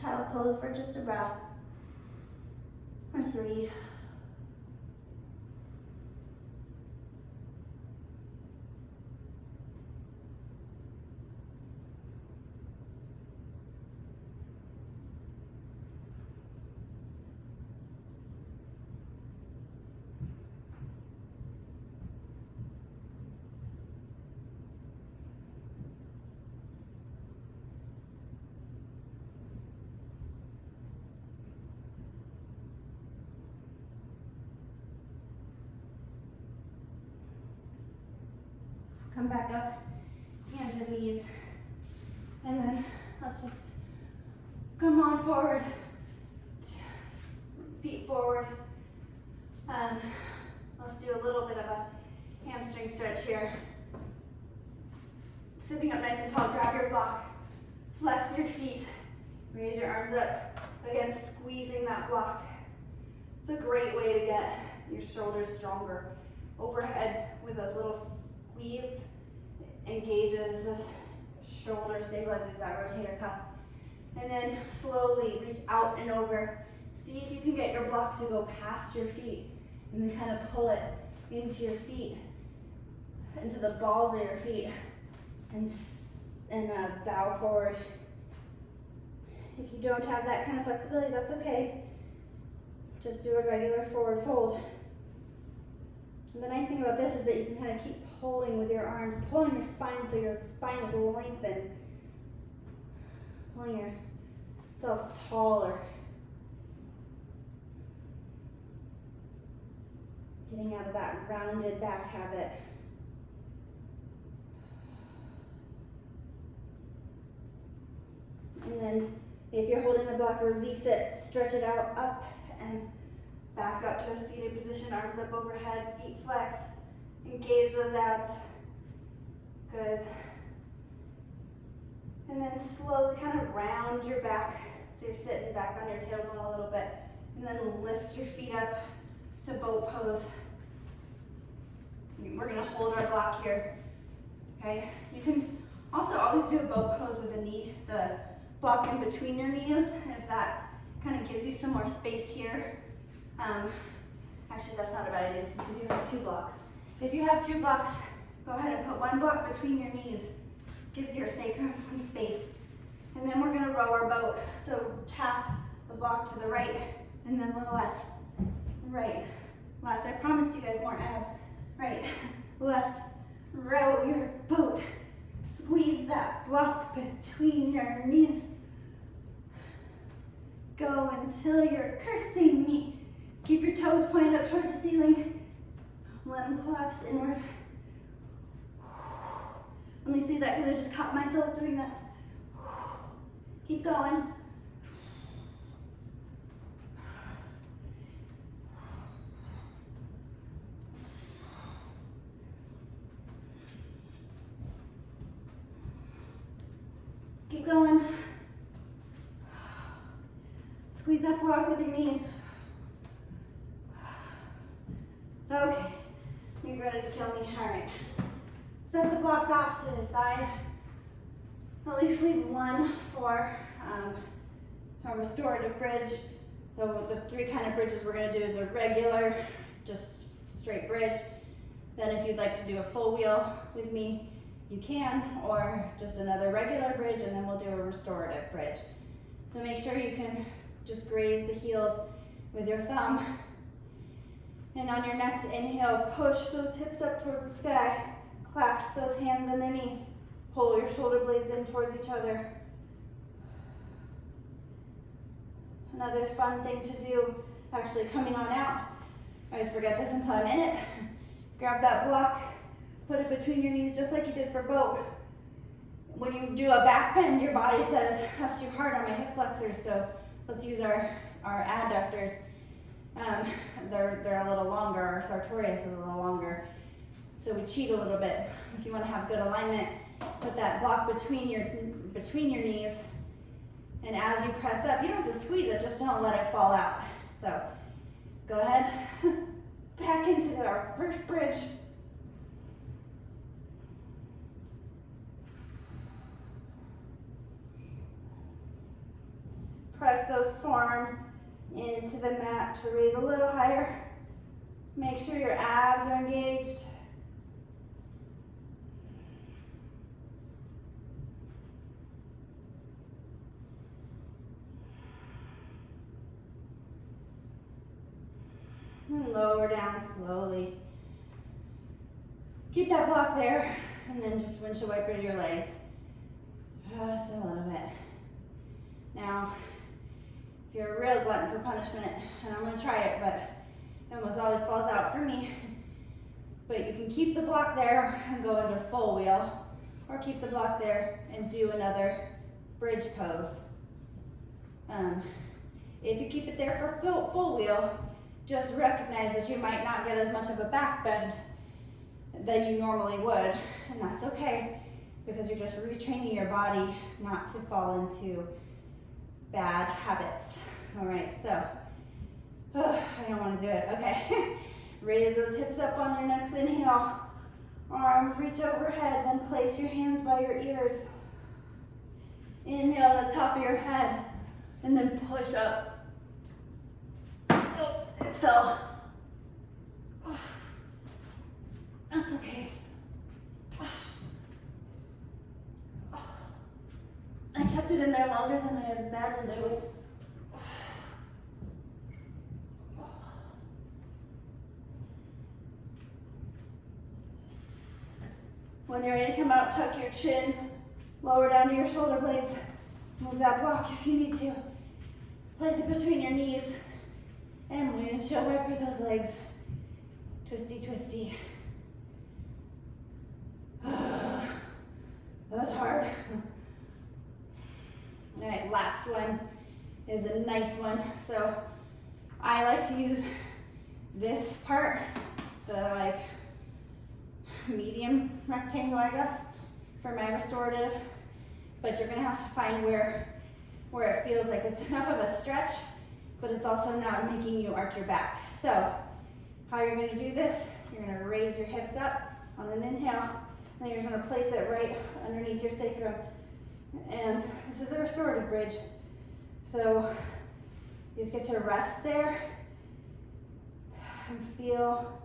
child pose for just a breath. Or 3. Come back up, hands and knees. And then let's just come on forward. Feet forward. Let's do a little bit of a hamstring stretch here. Sitting up nice and tall, grab your block. Flex your feet. Raise your arms up. Again, squeezing that block. It's a great way to get your shoulders stronger. Overhead with a little squeeze engages the shoulder, stabilizes that rotator cuff. And then slowly reach out and over. See if you can get your block to go past your feet. And then kind of pull it into your feet, into the balls of your feet. And bow forward. If you don't have that kind of flexibility, that's okay. Just do a regular forward fold. And the nice thing about this is that you can kind of keep pulling with your arms, pulling your spine so your spine is lengthened. Pulling yourself taller. Getting out of that rounded back habit. And then if you're holding the block, release it, stretch it out, up and back up to a seated position, arms up overhead, feet flexed. Engage those abs. Good. And then slowly kind of round your back. So you're sitting back on your tailbone a little bit. And then lift your feet up to boat pose. We're going to hold our block here. Okay? You can also always do a boat pose with the block in between your knees, if that kind of gives you some more space here. Actually, that's not a bad idea, since you do have 2 blocks. If you have 2 blocks, go ahead and put 1 block between your knees. Gives your sacrum some space. And then we're going to row our boat. So tap the block to the right, and then the left. Right, left. I promised you guys more abs. Right, left. Row your boat. Squeeze that block between your knees. Go until you're cursing me. Keep your toes pointed up towards the ceiling. Let them collapse inward. Only say that because I just caught myself doing that. Keep going. Keep going. Squeeze that block with your knees. Okay, you're ready to kill me. All right. Set the blocks off to the side. At least leave 1 for a restorative bridge. So the 3 kind of bridges we're going to do is a regular, just straight bridge. Then if you'd like to do a full wheel with me, you can, or just another regular bridge, and then we'll do a restorative bridge. So make sure you can just graze the heels with your thumb. And on your next inhale, push those hips up towards the sky. Clasp those hands underneath. Pull your shoulder blades in towards each other. Another fun thing to do, actually coming on out, I always forget this until I'm in it. Grab that block, put it between your knees just like you did for boat. When you do a back bend, your body says, that's too hard on my hip flexors, so let's use our adductors. They're a little longer, our sartorius is a little longer, so we cheat a little bit. If you want to have good alignment, put that block between your knees, and as you press up, you don't have to squeeze it, just don't let it fall out. So go ahead, back into our first bridge. Press those forearms into the mat to raise a little higher. Make sure your abs are engaged. And lower down slowly. Keep that block there, and then just windshield wiper your legs. Just a little bit. Now, if you're a real glutton for punishment, and I'm gonna try it, but it almost always falls out for me. But you can keep the block there and go into full wheel, or keep the block there and do another bridge pose. If you keep it there for full wheel, just recognize that you might not get as much of a back bend than you normally would, and that's okay, because you're just retraining your body not to fall into bad habits. All right, so, I don't want to do it. Okay, raise those hips up on your next inhale. Arms reach overhead, then place your hands by your ears. Inhale the top of your head, and then push up. Oh, it fell. Oh, that's okay. I kept it in there longer than I had imagined I would. When you're ready to come out, tuck your chin, lower down to your shoulder blades. Move that block if you need to. Place it between your knees, and windshield wiper those legs. Twisty, twisty. That's hard. All right, last one is a nice one. So I like to use this part, the like medium rectangle, I guess, for my restorative. But you're gonna have to find where it feels like it's enough of a stretch, but it's also not making you arch your back. So how you're gonna do this, you're gonna raise your hips up on an inhale, then you're just gonna place it right underneath your sacrum. And this is a restorative bridge. So you just get to rest there and feel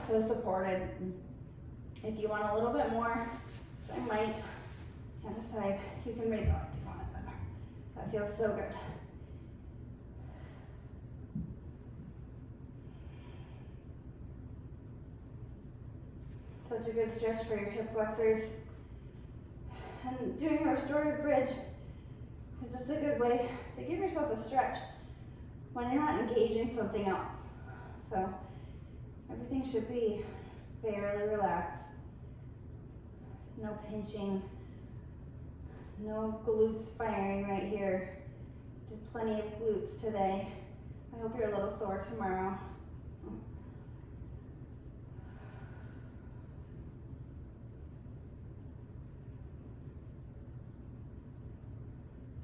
so supported. If you want a little bit more, which I might, can't decide, you can raise it. Do you want it better? That feels so good. Such a good stretch for your hip flexors. And doing a restorative bridge is just a good way to give yourself a stretch when you're not engaging something else. So everything should be fairly relaxed. No pinching, no glutes firing right here. Did plenty of glutes today. I hope you're a little sore tomorrow.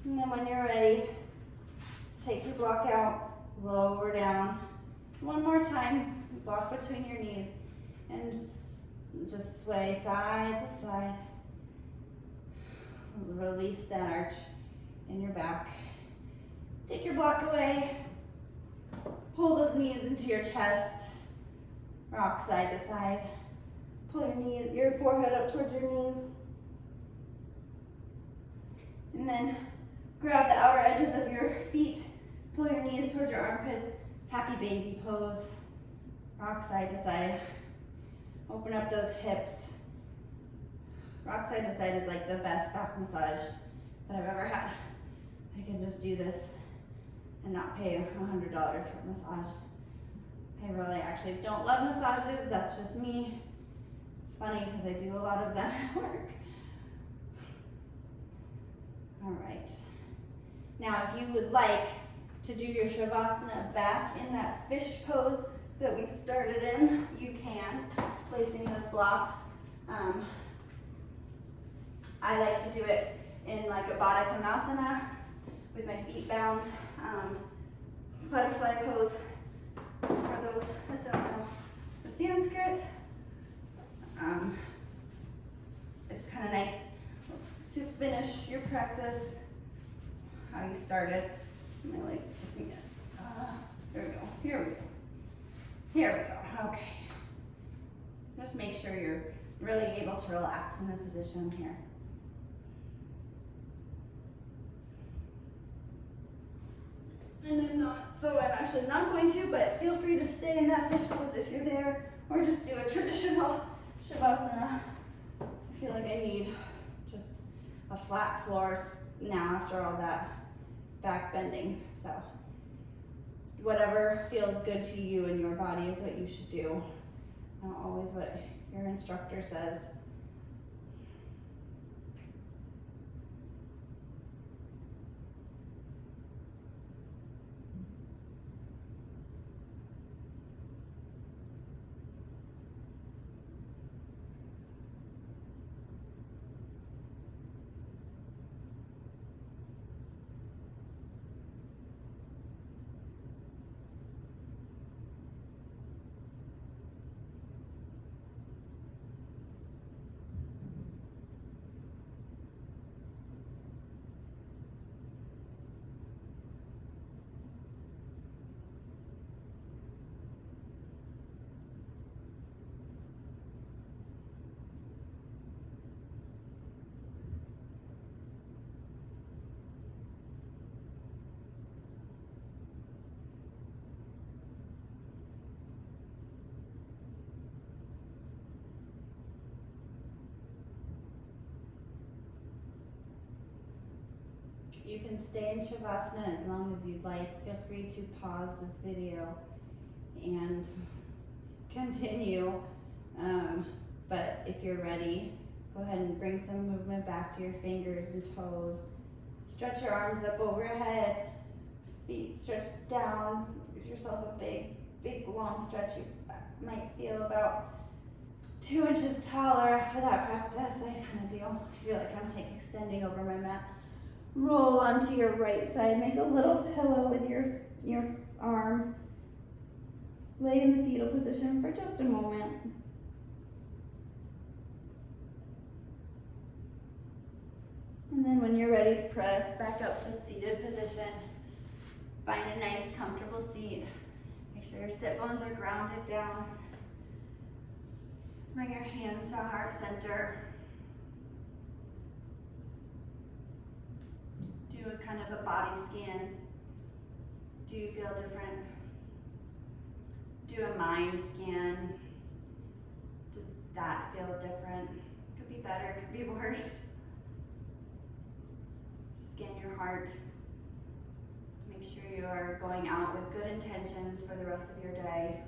And then when you're ready, take your block out, lower down. One more time, block between your knees, and just sway side to side. Release that arch in your back. Take your block away. Pull those knees into your chest. Rock side to side. Pull your forehead up towards your knees. And then grab the outer edges of your feet. Pull your knees towards your armpits. Happy baby pose. Rock side to side. Open up those hips. rock side to side is like the best back massage that I've ever had. I can just do this and not pay $100 for a massage. I really actually don't love massages, that's just me. It's funny because I do a lot of that at work. All right. Now if you would like to do your Shavasana back in that fish pose that we started in, you can, placing those blocks. I like to do it in like a Baddha Konasana with my feet bound. Butterfly pose, for those that don't know the Sanskrit. It's kind of nice to finish your practice how you started. My leg took me in. There we go. Here we go. Here we go. Okay. Just make sure you're really able to relax in the position here. And I'm not, so I'm actually not going to, but feel free to stay in that fish pose if you're there, or just do a traditional Shavasana. I feel like I need just a flat floor now after all that back bending. So whatever feels good to you and your body is what you should do, not always what your instructor says. You can stay in Shavasana as long as you'd like. Feel free to pause this video and continue. But if you're ready, go ahead and bring some movement back to your fingers and toes. Stretch your arms up overhead, feet stretched down. Give yourself a big long stretch. You might feel about 2 inches taller after that practice. I kind of do. I feel like I'm like extending over my mat. Roll onto your right side. Make a little pillow with your arm. Lay in the fetal position for just a moment. And then when you're ready, press back up to seated position. Find a nice, comfortable seat. Make sure your sit bones are grounded down. Bring your hands to heart center. Do a kind of a body scan. Do you feel different? Do a mind scan. Does that feel different? Could be better, could be worse. Scan your heart. Make sure you are going out with good intentions for the rest of your day.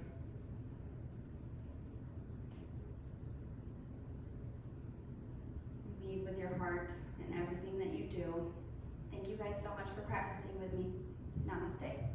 Lead with your heart in everything that you do. Thank you guys so much for practicing with me. Namaste.